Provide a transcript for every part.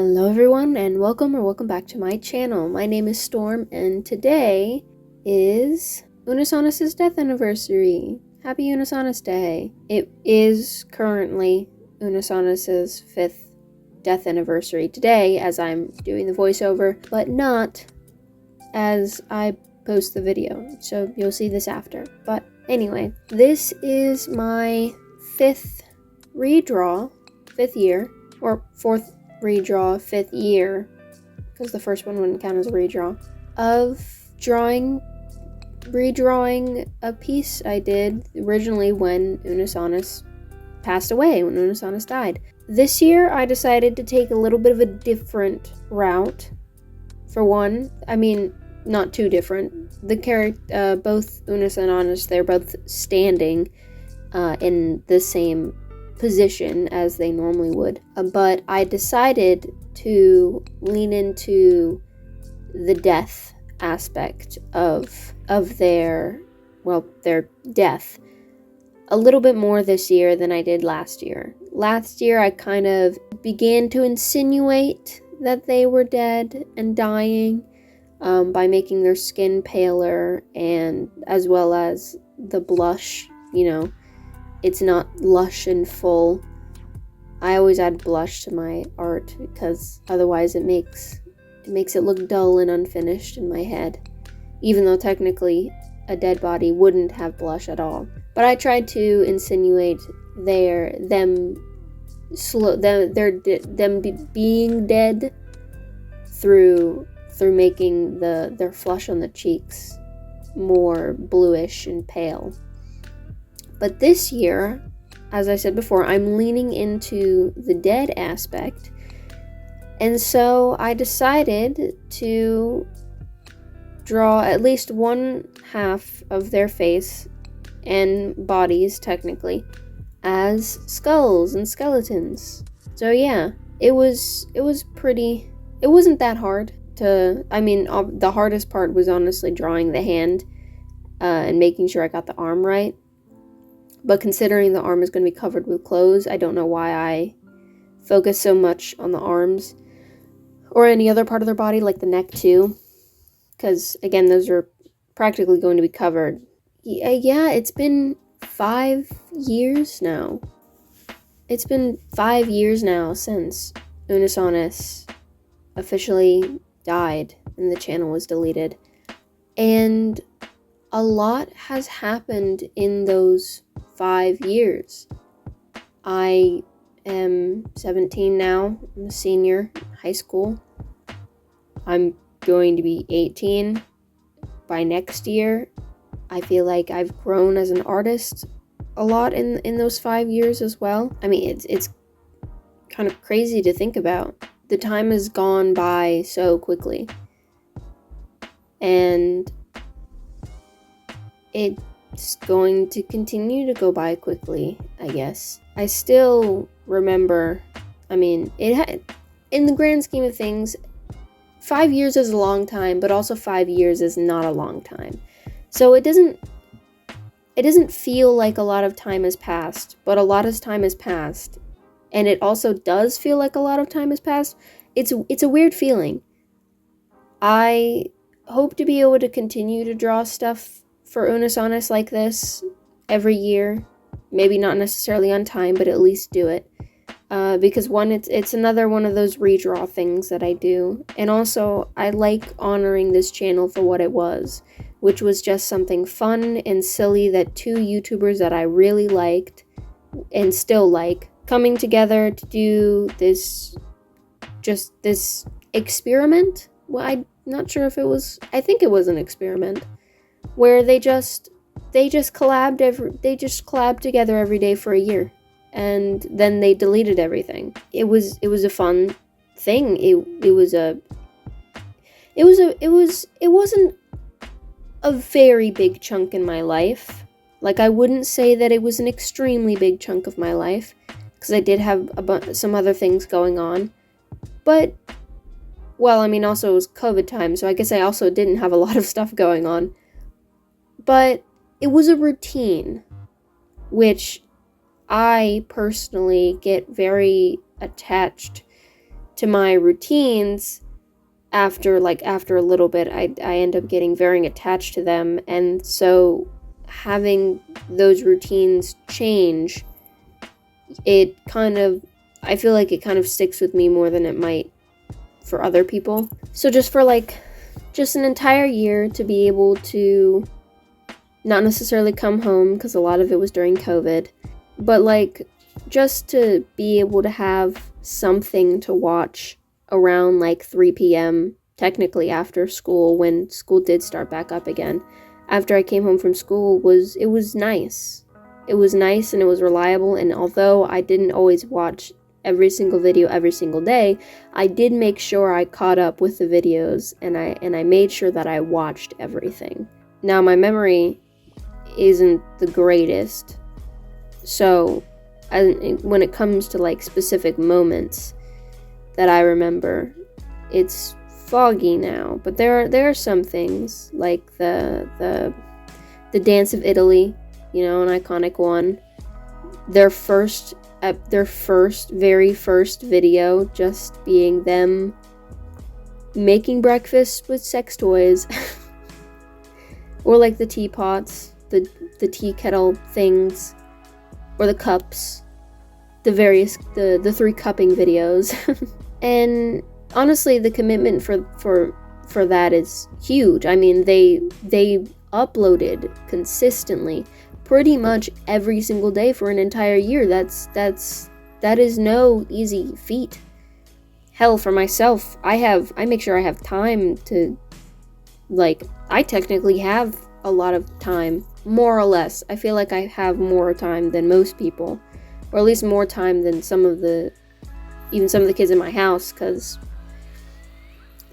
Hello everyone and welcome back to my channel. My name is Storm and today is Unus Annus Death Anniversary. Happy Unus Annus Day. It is currently Unus Annus' 5th death anniversary today as I'm doing the voiceover, but not as I post the video, so you'll see this after. But anyway, this is my 5th redraw, 5th year, or 4th redraw, 5th year, because the first one wouldn't count as a redraw, of redrawing a piece I did originally when Unus Annus passed away, when Unus Annus died. This year I decided to take a little bit of a different route. For one, I mean, not too different. The both Unus and Annus, they're both standing in the same position as they normally would, but I decided to lean into the death aspect of their death a little bit more this year than I did last year. Last year I kind of began to insinuate that they were dead and dying by making their skin paler, and as well as the blush, it's not lush and full. I always add blush to my art because otherwise it makes it look dull and unfinished in my head. Even though technically a dead body wouldn't have blush at all. But I tried to insinuate them being dead through making their flush on the cheeks more bluish and pale. But this year, as I said before, I'm leaning into the dead aspect. And so I decided to draw at least one half of their face and bodies, technically, as skulls and skeletons. So yeah, it wasn't that hard the hardest part was honestly drawing the hand and making sure I got the arm right. But considering the arm is going to be covered with clothes, I don't know why I focus so much on the arms or any other part of their body, like the neck too. Because, again, those are practically going to be covered. Yeah, it's been 5 years now. It's been 5 years now since Unus Annus officially died and the channel was deleted. And a lot has happened in those 5 years. I am 17 now. I'm a senior in high school. I'm going to be 18 by next year. I feel like I've grown as an artist a lot in those 5 years as well. I mean, it's kind of crazy to think about. The time has gone by so quickly. And it's going to continue to go by quickly, I guess. I still remember, in the grand scheme of things, 5 years is a long time, but also 5 years is not a long time. So it doesn't feel like a lot of time has passed, but a lot of time has passed. And it also does feel like a lot of time has passed. It's a weird feeling. I hope to be able to continue to draw stuff for Unus Annus like this every year. Maybe not necessarily on time, but at least do it. Because one, it's another one of those redraw things that I do. And also, I like honoring this channel for what it was, which was just something fun and silly that two YouTubers that I really liked and still like coming together to do this experiment. Well, I'm not sure if it was, I think it was an experiment where they just collabed together every day for a year, and then they deleted everything. It was a fun thing. It wasn't a very big chunk in my life. Like, I wouldn't say that it was an extremely big chunk of my life, because I did have some other things going on. But, also it was COVID time, so I guess I also didn't have a lot of stuff going on. But it was a routine, which I personally get very attached to my routines, after a little bit, I end up getting very attached to them. And so having those routines change, I feel like it kind of sticks with me more than it might for other people. So just for just an entire year to be able to not necessarily come home, because a lot of it was during COVID, but just to be able to have something to watch around 3 p.m., technically after school, when school did start back up again. After I came home from school, it was nice. It was nice and it was reliable, and although I didn't always watch every single video every single day, I did make sure I caught up with the videos, and I made sure that I watched everything. Now, my memory isn't the greatest, so when it comes to specific moments that I remember, it's foggy now. But there are some things, like the Dance of Italy, an iconic one. Their very first video just being them making breakfast with sex toys, or the teapots, the tea kettle things, or the cups, the 3 cupping videos. And honestly, the commitment for that is huge. I mean, they uploaded consistently pretty much every single day for an entire year. That is no easy feat. Hell, for myself, I make sure I have time to, I technically have a lot of time, more or less. I feel like I have more time than most people, or at least more time than some of the kids in my house, because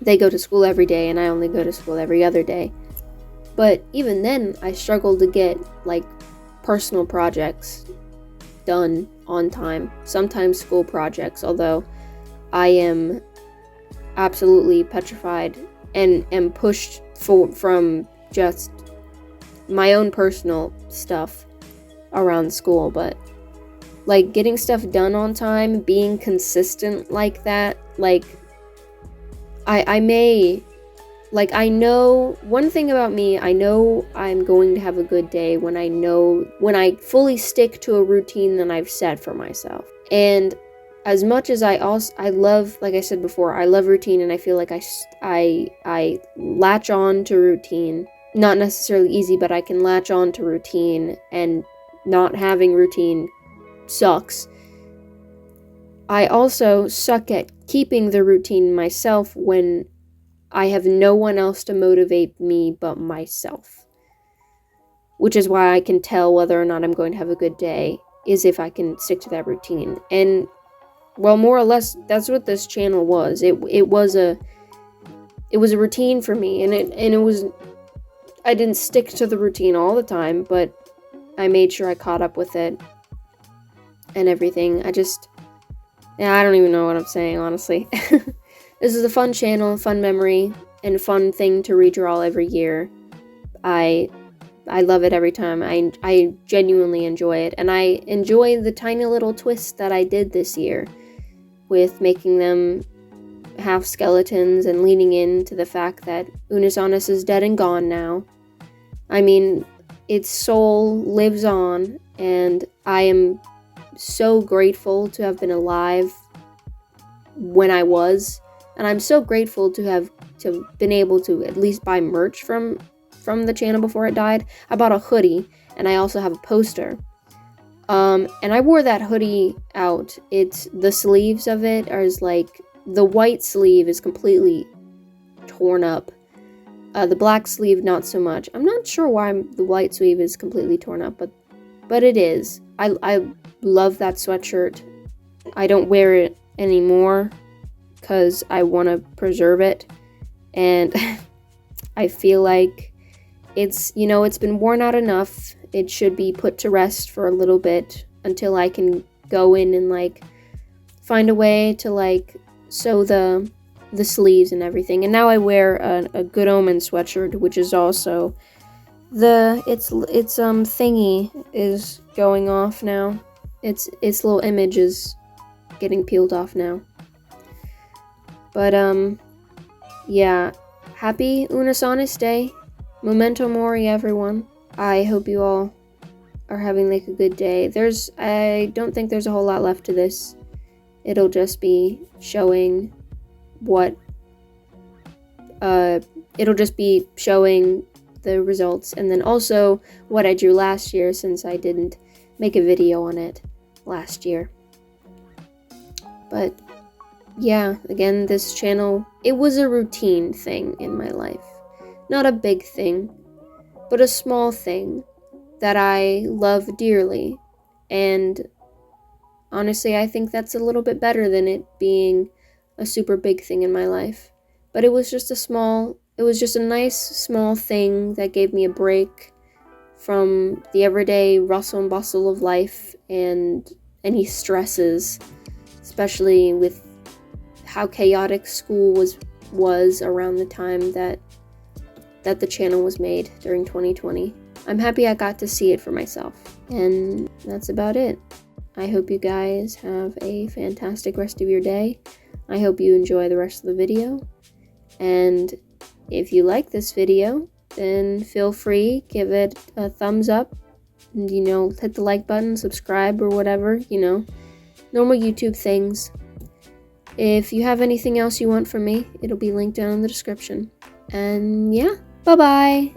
they go to school every day and I only go to school every other day. But even then, I struggle to get personal projects done on time. Sometimes school projects, although I am absolutely petrified and am pushed from just my own personal stuff around school. But getting stuff done on time, being consistent like that, I know one thing about me. I know I'm going to have a good day when I fully stick to a routine that I've set for myself. And as much as I love, like I said before, I love routine, and I feel like I latch on to routine. Not necessarily easy, but I can latch on to routine, and not having routine sucks. I also suck at keeping the routine myself when I have no one else to motivate me but myself. Which is why I can tell whether or not I'm going to have a good day, is if I can stick to that routine. And, well, more or less, that's what this channel was. It was a routine for me, and it was, I didn't stick to the routine all the time, but I made sure I caught up with it and everything. I don't even know what I'm saying, honestly. This is a fun channel, fun memory, and a fun thing to redraw every year. I love it every time. I genuinely enjoy it, and I enjoy the tiny little twists that I did this year, with making them half skeletons and leaning into the fact that Unus Annus is dead and gone now. I mean, its soul lives on, and I am so grateful to have been alive when I was, and I'm so grateful to have been able to at least buy merch from the channel before it died. I bought a hoodie, and I also have a poster. And I wore that hoodie out. It's the sleeves of it is the white sleeve is completely torn up. The black sleeve, not so much. I'm not sure why the white sleeve is completely torn up, but it is. I love that sweatshirt. I don't wear it anymore because I want to preserve it, and I feel like it's been worn out enough. It should be put to rest for a little bit until I can go in and find a way to sew the sleeves and everything. And now I wear a Good Omen sweatshirt, which is also its thingy is going off now. Its little image is getting peeled off now. But, yeah. Happy Unus Annus Day. Memento Mori, everyone. I hope you all are having, like, a good day. I don't think there's a whole lot left to this. It'll just be showing the results, and then also what I drew last year, since I didn't make a video on it last year. But yeah, again, this channel, it was a routine thing in my life. Not a big thing, but a small thing that I love dearly. And honestly, I think that's a little bit better than it being a super big thing in my life. But it was just a nice small thing that gave me a break from the everyday rustle and bustle of life and any stresses, especially with how chaotic school was around the time that the channel was made during 2020. I'm happy I got to see it for myself. And that's about it. I hope you guys have a fantastic rest of your day. I hope you enjoy the rest of the video. And if you like this video, then feel free, give it a thumbs up. And, hit the like button, subscribe, or whatever, normal YouTube things. If you have anything else you want from me, it'll be linked down in the description. And yeah, bye-bye!